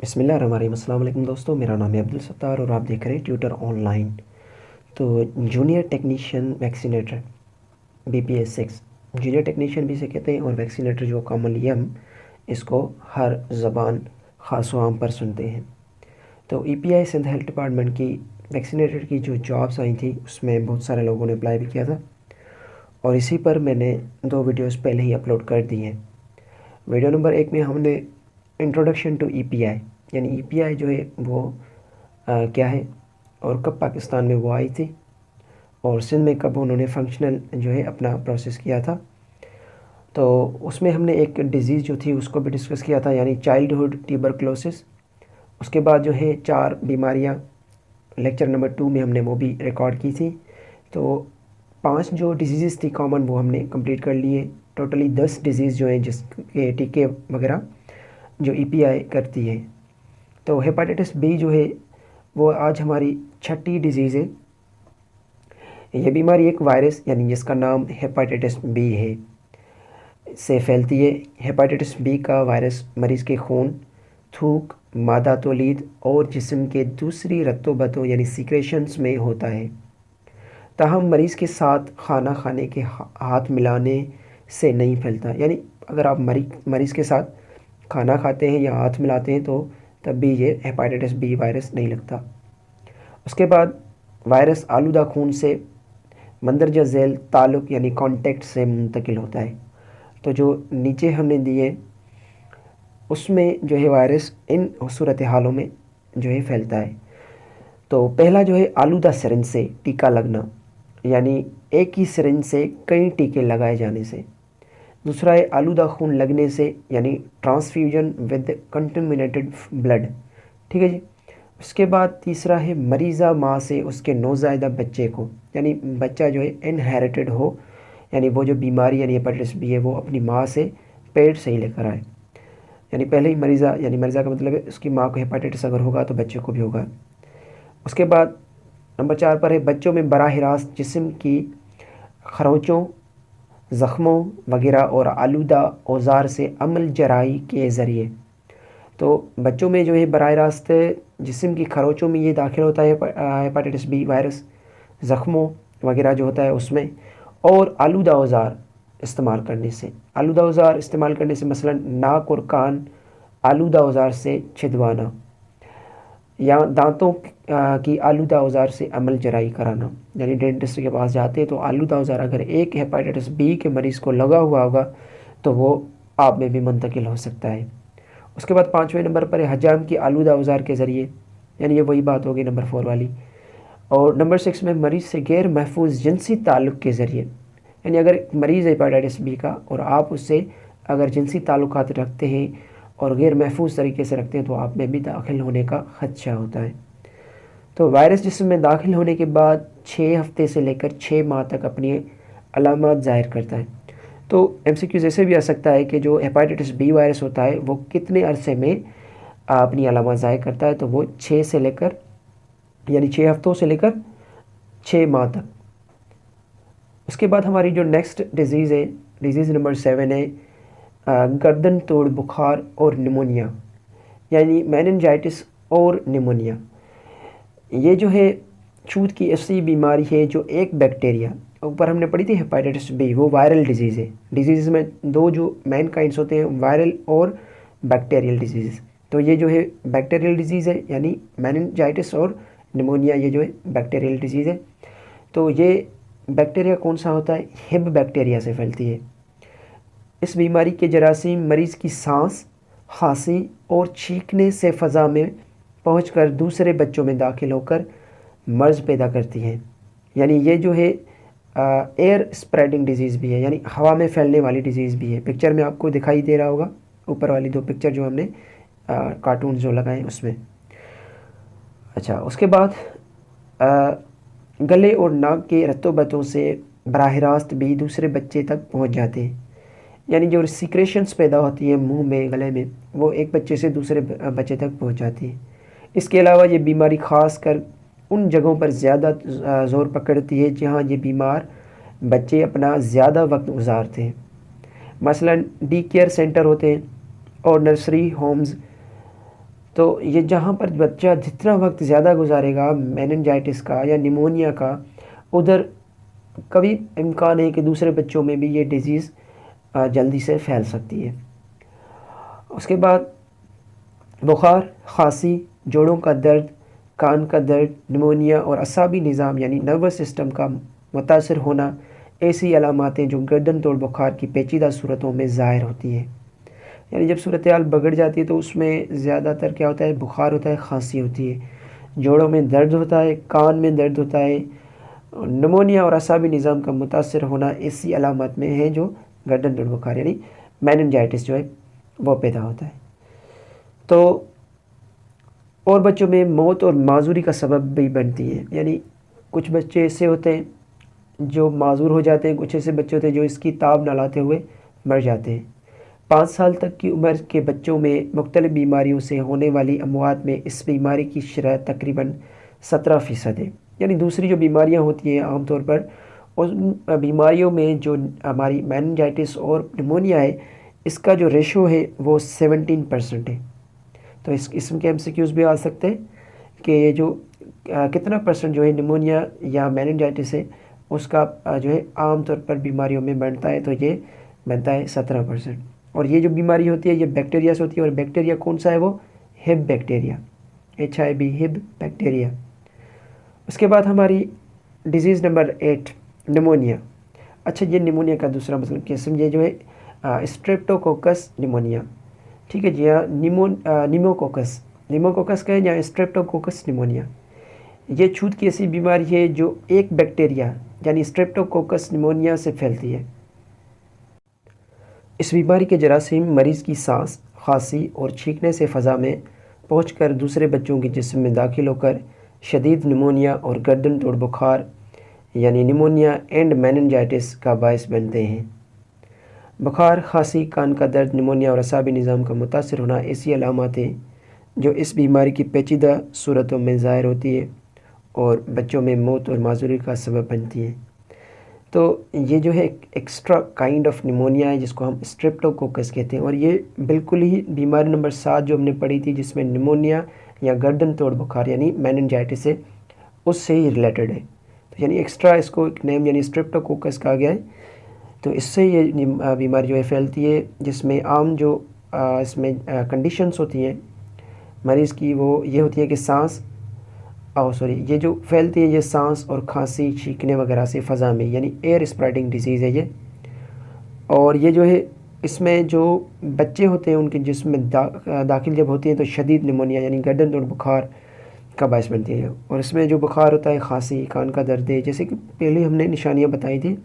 بسم اللہ الرحمن الرحیم۔ السلام علیکم دوستو، میرا نام ہے عبدالستار اور آپ دیکھ رہے ہیں ٹیوٹر آن لائن۔ تو junior technician vaccinator BPS6 junior technician بھی سے کہتے ہیں، اور ویکسینیٹر جو کامنلی ہم اس کو ہر زبان خاص و عام پر سنتے ہیں۔ تو EPI سندھ ہیلتھ ڈپارٹمنٹ کی ویکسینیٹر کی جو جابس آئی تھی اس میں بہت سارے لوگوں نے اپلائی بھی کیا تھا، اور اسی پر میں نے 2 ویڈیوز پہلے ہی اپلوڈ کر دی ہیں۔ ویڈیو نمبر 1 میں ہم نے انٹروڈکشن ٹو EPI، یعنی EPI جو ہے وہ کیا ہے اور کب پاکستان میں وہ آئی تھی، اور سندھ میں کب انہوں نے فنکشنل جو ہے اپنا پروسیس کیا تھا۔ تو اس میں ہم نے ایک ڈیزیز جو تھی اس کو بھی ڈسکس کیا تھا، یعنی چائلڈہڈ ٹیوبرکلوسس۔ اس کے بعد جو ہے 4 بیماریاں لیکچر نمبر 2 میں ہم نے وہ بھی ریکارڈ کی تھی۔ تو 5 جو ڈیزیزز تھی کامن وہ ہم نے کمپلیٹ کر لیے۔ ٹوٹلی 10 ڈیزیز جو ہیں جس کے ٹیکے وغیرہ جو EPI کرتی ہے۔ تو ہیپاٹائٹس بی جو ہے وہ آج ہماری 6ٹھی ڈیزیز ہے۔ یہ بیماری ایک وائرس یعنی جس کا نام ہیپاٹائٹس بی ہے سے پھیلتی ہے۔ ہیپاٹائٹس بی کا وائرس مریض کے خون، تھوک، مادہ تولید اور جسم کے دوسری رتو بتوں یعنی سیکریشنز میں ہوتا ہے، تاہم مریض کے ساتھ کھانا کھانے کے ہاتھ ملانے سے نہیں پھیلتا۔ یعنی اگر آپ مریض کے ساتھ کھانا کھاتے ہیں یا ہاتھ ملاتے ہیں تو تب بھی یہ ہیپاٹائٹس بی وائرس نہیں لگتا۔ اس کے بعد وائرس آلودہ خون سے مندرجہ ذیل تعلق یعنی کانٹیکٹ سے منتقل ہوتا ہے۔ تو جو نیچے ہم نے دیے اس میں جو ہے وائرس ان صورتحالوں میں جو ہے پھیلتا ہے۔ تو پہلا جو ہے آلودہ سرنج سے ٹیکہ لگنا، یعنی ایک ہی سرنج سے کئی ٹیکے لگائے جانے سے۔ دوسرا ہے آلودہ خون لگنے سے، یعنی ٹرانسفیوژن ود کنٹامینیٹڈ بلڈ، ٹھیک ہے جی۔ اس کے بعد تیسرا ہے مریضہ ماں سے اس کے نوزائیدہ بچے کو، یعنی بچہ جو ہے انہیریٹڈ ہو، یعنی وہ جو بیماری یعنی ہیپاٹائٹس بی ہے وہ اپنی ماں سے پیٹ سے ہی لے کر آئے، یعنی پہلے ہی مریضہ، یعنی مریضہ کا مطلب ہے اس کی ماں کو ہیپاٹائٹس اگر ہوگا تو بچے کو بھی ہوگا۔ اس کے بعد نمبر 4 پر ہے بچوں میں براہ راست جسم کی خروچوں، زخموں وغیرہ اور آلودہ اوزار سے عمل جرائی کے ذریعے۔ تو بچوں میں جو ہے براہ راست جسم کی خروچوں میں یہ داخل ہوتا ہے ہیپاٹائٹس بی وائرس، زخموں وغیرہ جو ہوتا ہے اس میں، اور آلودہ اوزار استعمال کرنے سے۔ آلودہ اوزار استعمال کرنے سے مثلا ناک اور کان آلودہ اوزار سے چھدوانا، یا دانتوں کی آلودہ اوزار سے عمل جرائی کرانا، یعنی ڈینٹسٹ کے پاس جاتے ہیں تو آلودہ اوزار اگر ایک ہیپاٹائٹس بی کے مریض کو لگا ہوا ہوگا تو وہ آپ میں بھی منتقل ہو سکتا ہے۔ اس کے بعد 5ویں نمبر پر ہے حجام کی آلودہ اوزار کے ذریعے، یعنی یہ وہی بات ہوگی نمبر 4 والی۔ اور نمبر 6 میں مریض سے غیر محفوظ جنسی تعلق کے ذریعے، یعنی اگر مریض ہیپاٹائٹس بی کا اور آپ اس سے اگر جنسی تعلقات رکھتے ہیں اور غیر محفوظ طریقے سے رکھتے ہیں تو آپ میں بھی داخل ہونے کا خدشہ ہوتا ہے۔ تو وائرس جسم میں داخل ہونے کے بعد 6 ہفتے سے لے کر 6 ماہ تک اپنی علامات ظاہر کرتا ہے۔ تو MCQs ایسے بھی آ سکتا ہے کہ جو ہیپاٹائٹس بی وائرس ہوتا ہے وہ کتنے عرصے میں اپنی علامات ظاہر کرتا ہے، تو وہ 6 سے لے کر یعنی 6 ہفتوں سے لے کر 6 ماہ تک۔ اس کے بعد ہماری جو نیکسٹ ڈیزیز ہے، ڈیزیز نمبر 7 ہے گردن توڑ بخار اور نمونیا، یعنی میننجائٹس اور نمونیا۔ یہ جو ہے چھوت کی ایسی بیماری ہے جو ایک بیکٹیریا، اوپر ہم نے پڑھی تھی ہیپاٹائٹس بی، وہ وائرل ڈیزیز ہے۔ ڈیزیز میں 2 جو مین کائنڈس ہوتے ہیں، وائرل اور بیکٹیریل ڈیزیز۔ تو یہ جو ہے بیکٹیریل ڈیزیز ہے، یعنی میننجائٹس اور نمونیا یہ جو ہے بیکٹیریل ڈیزیز ہے۔ تو یہ بیکٹیریا کون سا ہوتا ہے؟ ہب بیکٹیریا سے پھیلتی ہے۔ اس بیماری کے جراثیم مریض کی سانس، کھانسی اور چھینکنے سے فضا میں پہنچ کر دوسرے بچوں میں داخل ہو کر مرض پیدا کرتی ہیں، یعنی یہ جو ہے ایئر اسپریڈنگ ڈیزیز بھی ہے، یعنی ہوا میں پھیلنے والی ڈیزیز بھی ہے۔ پکچر میں آپ کو دکھائی دے رہا ہوگا، اوپر والی 2 پکچر جو ہم نے کارٹون جو لگائے اس میں۔ اچھا، اس کے بعد گلے اور ناک کے رطوبتوں سے براہ راست بھی دوسرے بچے تک پہنچ جاتے ہیں، یعنی جو سیکریشنز پیدا ہوتی ہیں منہ میں، گلے میں، وہ ایک بچے سے دوسرے بچے تک پہنچ جاتی ہیں۔ اس کے علاوہ یہ بیماری خاص کر ان جگہوں پر زیادہ زور پکڑتی ہے جہاں یہ بیمار بچے اپنا زیادہ وقت گزارتے ہیں، مثلا ڈی کیئر سینٹر ہوتے ہیں اور نرسری ہومز۔ تو یہ جہاں پر بچہ جتنا وقت زیادہ گزارے گا میننجائٹس کا یا نیمونیا کا، ادھر کبھی امکان ہے کہ دوسرے بچوں میں بھی یہ ڈیزیز جلدی سے پھیل سکتی ہے۔ اس کے بعد بخار، کھانسی، جوڑوں کا درد، کان کا درد، نیمونیا اور اعصابی نظام یعنی نروس سسٹم کا متاثر ہونا ایسی علامات ہیں جو گردن توڑ بخار کی پیچیدہ صورتوں میں ظاہر ہوتی ہیں۔ یعنی جب صورتحال بگڑ جاتی ہے تو اس میں زیادہ تر کیا ہوتا ہے، بخار ہوتا ہے، کھانسی ہوتی ہے، جوڑوں میں درد ہوتا ہے، کان میں درد ہوتا ہے، نیمونیا اور اعصابی نظام کا متاثر ہونا ایسی علامات میں ہے جو گردن توڑ بخار یعنی میننجائٹس جو ہے وہ پیدا ہوتا ہے۔ تو اور بچوں میں موت اور معذوری کا سبب بھی بنتی ہے، یعنی کچھ بچے ایسے ہوتے ہیں جو معذور ہو جاتے ہیں، کچھ ایسے بچے ہوتے ہیں جو اس کی تاب نہ لاتے ہوئے مر جاتے ہیں۔ 5 سال تک کی عمر کے بچوں میں مختلف بیماریوں سے ہونے والی اموات میں اس بیماری کی شرح تقریباً 17% ہے۔ یعنی دوسری جو بیماریاں ہوتی ہیں عام طور پر، ان بیماریوں میں جو ہماری میننجائٹس اور نیمونیا ہے، اس کا جو ریشو ہے وہ 17% ہے۔ تو اس قسم کے MCQs بھی آ سکتے ہیں کہ یہ جو کتنا پرسنٹ جو ہے نیمونیا یا میننجائٹس ہے اس کا جو ہے عام طور پر بیماریوں میں بنتا ہے، تو یہ بنتا ہے 17%۔ اور یہ جو بیماری ہوتی ہے یہ بیکٹیریا سے ہوتی ہے، اور بیکٹیریا کون سا ہے، وہ Hib bacteria, HIV Hib bacteria. اس کے بعد ہماری ڈیزیز نمبر 8 نیمونیا۔ اچھا، یہ نیمونیا کا دوسرا مطلب قسم یہ جو ہے اسٹریپٹوکوکس نیمونیا، ٹھیک ہے جی ہاں، نیموکوکس کا ہے یا اسٹریپٹوکوکس نیمونیا۔ یہ چھوت کی ایسی بیماری ہے جو ایک بیکٹیریا یعنی اسٹریپٹوکوکس نیمونیا سے پھیلتی ہے۔ اس بیماری کے جراثیم مریض کی سانس، کھانسی اور چھینکنے سے فضا میں پہنچ کر دوسرے بچوں کے جسم میں داخل ہو کر شدید نیمونیا اور گردن توڑ بخار یعنی نیمونیا اینڈ میننجائٹس کا باعث بنتے ہیں۔ بخار، کھانسی، کان کا درد، نیمونیا اور اعصابی نظام کا متاثر ہونا ایسی علامات ہیں جو اس بیماری کی پیچیدہ صورتوں میں ظاہر ہوتی ہے اور بچوں میں موت اور معذوری کا سبب بنتی ہیں۔ تو یہ جو ہے ایک ایکسٹرا کائنڈ آف نیمونیا ہے جس کو ہم اسٹریپٹوکوکس کہتے ہیں، اور یہ بالکل ہی بیماری نمبر 7 جو ہم نے پڑھی تھی جس میں نیمونیا یا گردن توڑ بخار یعنی میننجائٹس ہے، اس سے ہی ریلیٹڈ ہے۔ تو یعنی ایکسٹرا اس کو ایک نیم یعنی اسٹریپٹوکوکس کہا گیا ہے۔ تو اس سے یہ بیماری جو ہے پھیلتی ہے، جس میں عام جو اس میں کنڈیشنز ہوتی ہیں مریض کی وہ یہ ہوتی ہے کہ یہ جو پھیلتی ہے یہ سانس اور کھانسی، چھینکنے وغیرہ سے فضا میں، یعنی ایئر اسپریڈنگ ڈیزیز ہے یہ۔ اور یہ جو ہے اس میں جو بچے ہوتے ہیں ان کے جسم میں داخل جب ہوتی ہیں تو شدید نیمونیا یعنی گردن توڑ بخار کا باعث بنتی ہے، اور اس میں جو بخار ہوتا ہے، کھانسی، کان کا درد ہے، جیسے کہ پہلے ہم نے نشانیاں بتائی تھی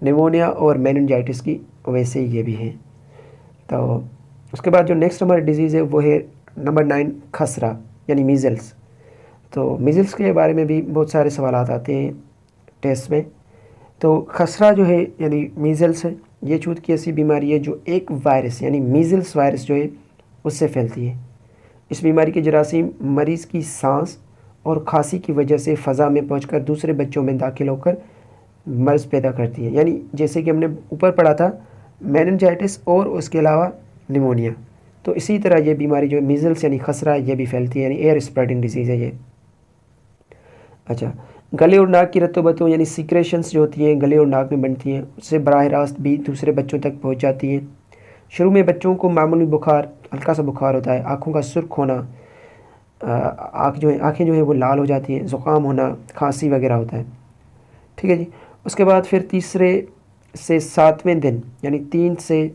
نیمونیا اور میننجائٹس کی، ویسے ہی یہ بھی ہیں۔ تو اس کے بعد جو نیکسٹ ہماری ڈیزیز ہے وہ ہے نمبر 9 خسرہ یعنی میزلس۔ تو میزلس کے بارے میں بھی بہت سارے سوالات آتے ہیں ٹیسٹ میں۔ تو خسرہ جو ہے یعنی میزلس ہے، یہ چھوت کی ایسی بیماری ہے جو ایک وائرس یعنی میزلس وائرس جو ہے اس سے پھیلتی ہے۔ اس بیماری کے جراثیم مریض کی سانس اور کھانسی کی وجہ سے فضا میں پہنچ کر دوسرے بچوں میں داخل ہو کر مرض پیدا کرتی ہے، یعنی جیسے کہ ہم نے اوپر پڑھا تھا میننجائٹس اور اس کے علاوہ نیمونیا، تو اسی طرح یہ بیماری جو ہے میزلس یعنی خسرہ یہ بھی پھیلتی ہے، یعنی ایئر اسپریڈنگ ڈیزیز ہے یہ۔ اچھا، گلے اور ناک کی رطوبتوں یعنی سیکریشنز جو ہوتی ہیں گلے اور ناک میں بنتی ہیں، اس سے براہ راست بھی دوسرے بچوں تک پہنچ جاتی ہیں۔ شروع میں بچوں کو معمولی بخار، ہلکا سا بخار ہوتا ہے، آنکھوں کا سرخ ہونا، آنکھیں جو ہے وہ لال ہو جاتی ہیں، زکام ہونا، کھانسی وغیرہ ہوتا ہے، ٹھیک ہے جی۔ اس کے بعد پھر تیسرے سے 7ویں دن یعنی 3 سے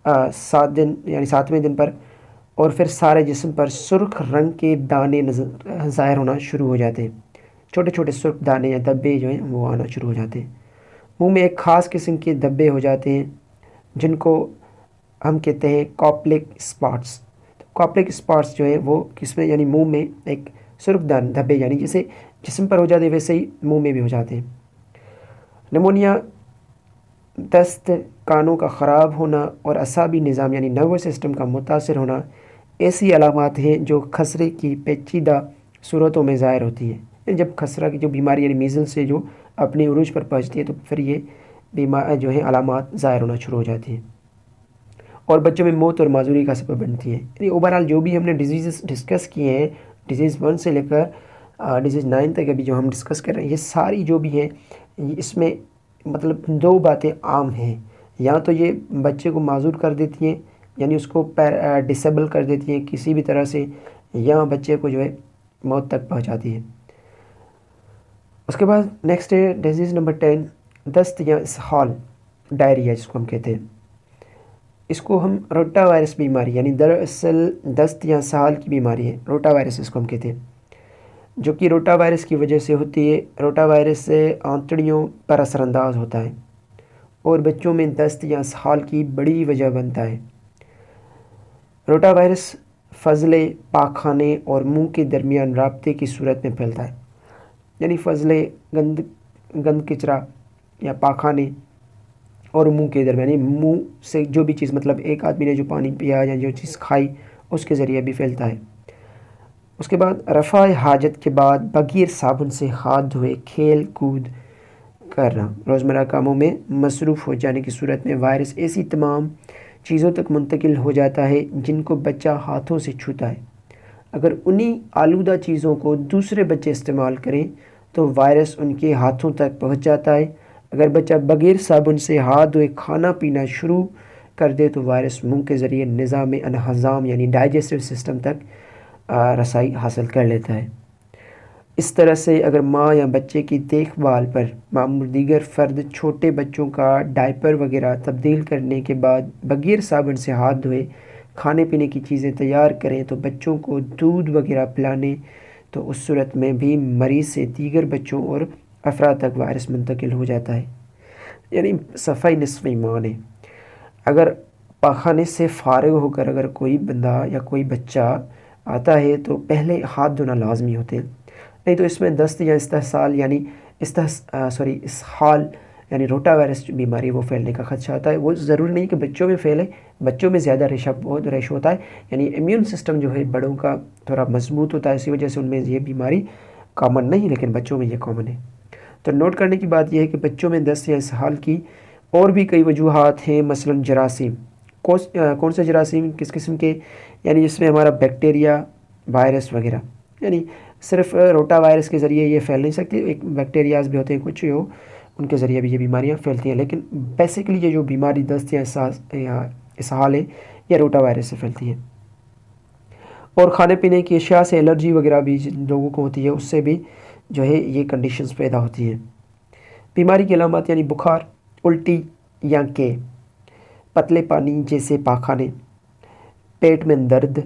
7 دن یعنی 7ویں دن پر اور پھر سارے جسم پر سرخ رنگ کے دانے ظاہر ہونا شروع ہو جاتے ہیں، چھوٹے چھوٹے سرخ دانے یا دبے جو ہیں وہ آنا شروع ہو جاتے ہیں۔ منہ میں ایک خاص قسم کے دبے ہو جاتے ہیں جن کو ہم کہتے ہیں کاپلک اسپاٹس۔ کاپلک اسپاٹس جو ہے وہ کس میں، یعنی منہ میں ایک سرخ دھبے یعنی جیسے جسم پر ہو جاتے ہیں ویسے ہی منہ میں بھی ہو جاتے ہیں۔ نیمونیا، دست، کانوں کا خراب ہونا اور اعصابی نظام یعنی نروس سسٹم کا متاثر ہونا ایسی علامات ہیں جو خسرے کی پیچیدہ صورتوں میں ظاہر ہوتی ہیں۔ جب خسرہ کی جو بیماری یعنی میزل سے جو اپنی عروج پر پہنچتی ہے تو پھر یہ بیماری جو ہے علامات ظاہر ہونا شروع ہو جاتی ہیں۔ اور بچوں میں موت اور معذوری کا سبب بنتی ہے. یعنی اوورآل جو بھی ہم نے ڈیزیزز ڈسکس کیے ہیں، ڈیزیز 1 سے لے کر ڈیزیز 9 تک ابھی جو ہم ڈسکس کر رہے ہیں، یہ ساری جو بھی ہیں اس میں مطلب 2 باتیں عام ہیں. یا تو یہ بچے کو معذور کر دیتی ہیں، یعنی اس کو ڈسیبل کر دیتی ہیں کسی بھی طرح سے، یا بچے کو جو ہے موت تک پہنچاتی ہے. اس کے بعد نیکسٹ ہے ڈیزیز نمبر 10، دست یا اسہال، ڈائریا جس کو ہم کہتے ہیں. اس کو ہم روٹا وائرس بیماری، یعنی دراصل دست یا اسہال کی بیماری ہے، روٹا وائرس اس کو ہم کہتے ہیں، جو کہ روٹا وائرس کی وجہ سے ہوتی ہے. روٹا وائرس سے آنتڑیوں پر اثر انداز ہوتا ہے اور بچوں میں دست یا اسہال کی بڑی وجہ بنتا ہے. روٹا وائرس فضلے، پاخانے اور منہ کے درمیان رابطے کی صورت میں پھیلتا ہے. یعنی فضلے، گند کچرا یا پاخانے اور منہ کے درمیان، یعنی منہ سے جو بھی چیز، مطلب ایک آدمی نے جو پانی پیا یا جو چیز کھائی اس کے ذریعے بھی پھیلتا ہے. اس کے بعد رفع حاجت کے بعد بغیر صابن سے ہاتھ دھوئے کھیل کود کرنا، روزمرہ کاموں میں مصروف ہو جانے کی صورت میں وائرس ایسی تمام چیزوں تک منتقل ہو جاتا ہے جن کو بچہ ہاتھوں سے چھوتا ہے. اگر انہی آلودہ چیزوں کو دوسرے بچے استعمال کریں تو وائرس ان کے ہاتھوں تک پہنچ جاتا ہے. اگر بچہ بغیر صابن سے ہاتھ دھوئے کھانا پینا شروع کر دے تو وائرس منہ کے ذریعے نظام انہضام یعنی ڈائجسٹو سسٹم تک رسائی حاصل کر لیتا ہے. اس طرح سے اگر ماں یا بچے کی دیکھ بھال پر مامور دیگر فرد چھوٹے بچوں کا ڈائپر وغیرہ تبدیل کرنے کے بعد بغیر صابن سے ہاتھ دھوئے کھانے پینے کی چیزیں تیار کریں تو بچوں کو دودھ وغیرہ پلانے تو اس صورت میں بھی مریض سے دیگر بچوں اور افراد تک وائرس منتقل ہو جاتا ہے. یعنی صفائی نصف ایمان ہے. اگر پاخانے سے فارغ ہو کر اگر کوئی بندہ یا کوئی بچہ آتا ہے تو پہلے ہاتھ دھونا لازمی ہوتے ہیں، نہیں تو اس میں دست یا استحصال یعنی اسہال یعنی روٹا وائرس بیماری وہ پھیلنے کا خدشہ ہوتا ہے. وہ ضروری نہیں کہ بچوں میں پھیلے، بچوں میں زیادہ بہت ریش ہوتا ہے، یعنی امیون سسٹم جو ہے بڑوں کا تھوڑا مضبوط ہوتا ہے، اسی وجہ سے ان میں یہ بیماری کامن نہیں، لیکن بچوں میں یہ کامن ہے. تو نوٹ کرنے کی بات یہ ہے کہ بچوں میں دست یا اسہال کی اور بھی کئی وجوہات ہیں، مثلا جراثیم. کون سے جراثیم، کس قسم کے، یعنی جس میں ہمارا بیکٹیریا، وائرس وغیرہ. یعنی صرف روٹا وائرس کے ذریعے یہ پھیل نہیں سکتی، ایک بیکٹیریاز بھی ہوتے ہیں کچھ ان کے ذریعے بھی یہ بیماریاں پھیلتی ہیں، لیکن بیسیکلی یہ جو بیماری دست یا اسہال ہے یہ روٹا وائرس سے پھیلتی ہے. اور کھانے پینے کی اشیاء سے الرجی وغیرہ بھی جن لوگوں کو ہوتی ہے اس سے بھی جو ہے یہ کنڈیشنز پیدا ہوتی ہیں. بیماری کی علامات یعنی بخار، الٹی یا کہ پتلے پانی جیسے پاخانے، پیٹ میں درد،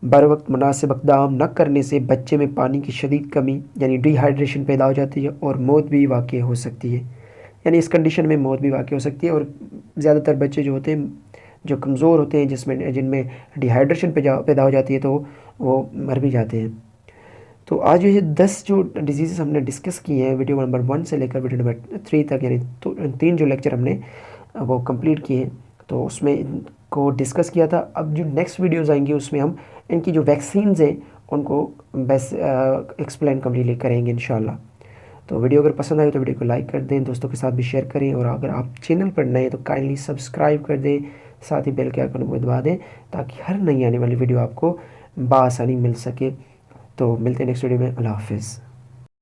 بر وقت مناسب اقدام نہ کرنے سے بچے میں پانی کی شدید کمی یعنی ڈی ہائیڈریشن پیدا ہو جاتی ہے اور موت بھی واقع ہو سکتی ہے. یعنی اس کنڈیشن میں موت بھی واقع ہو سکتی ہے. اور زیادہ تر بچے جو ہوتے ہیں جو کمزور ہوتے ہیں جن میں ڈی ہائیڈریشن پیدا ہو جاتی ہے تو وہ مر بھی جاتے ہیں. تو آج یہ 10 جو ڈیزیزز ہم نے ڈسکس کیے ہیں ویڈیو نمبر 1 سے لے کر ویڈیو نمبر 3 تک، یعنی 3 جو لیکچر ہم نے وہ کمپلیٹ کیے ہیں، تو اس میں ان کو ڈسکس کیا تھا. اب جو نیکسٹ ویڈیوز آئیں گی اس میں ہم ان کی جو ویکسینز ہیں ان کو بس ایکسپلین کمپلیٹلی کریں گے انشاءاللہ. تو ویڈیو اگر پسند آئے تو ویڈیو کو لائک کر دیں، دوستوں کے ساتھ بھی شیئر کریں، اور اگر آپ چینل پر نئے ہیں تو کائنڈلی سبسکرائب کر دیں، ساتھ ہی بیل کے آئیکن کو دبا دیں تاکہ ہر نئی آنے والی ویڈیو آپ کو بآسانی مل سکے. تو ملتے ہیں نیکسٹ ویڈیو میں. اللہ حافظ.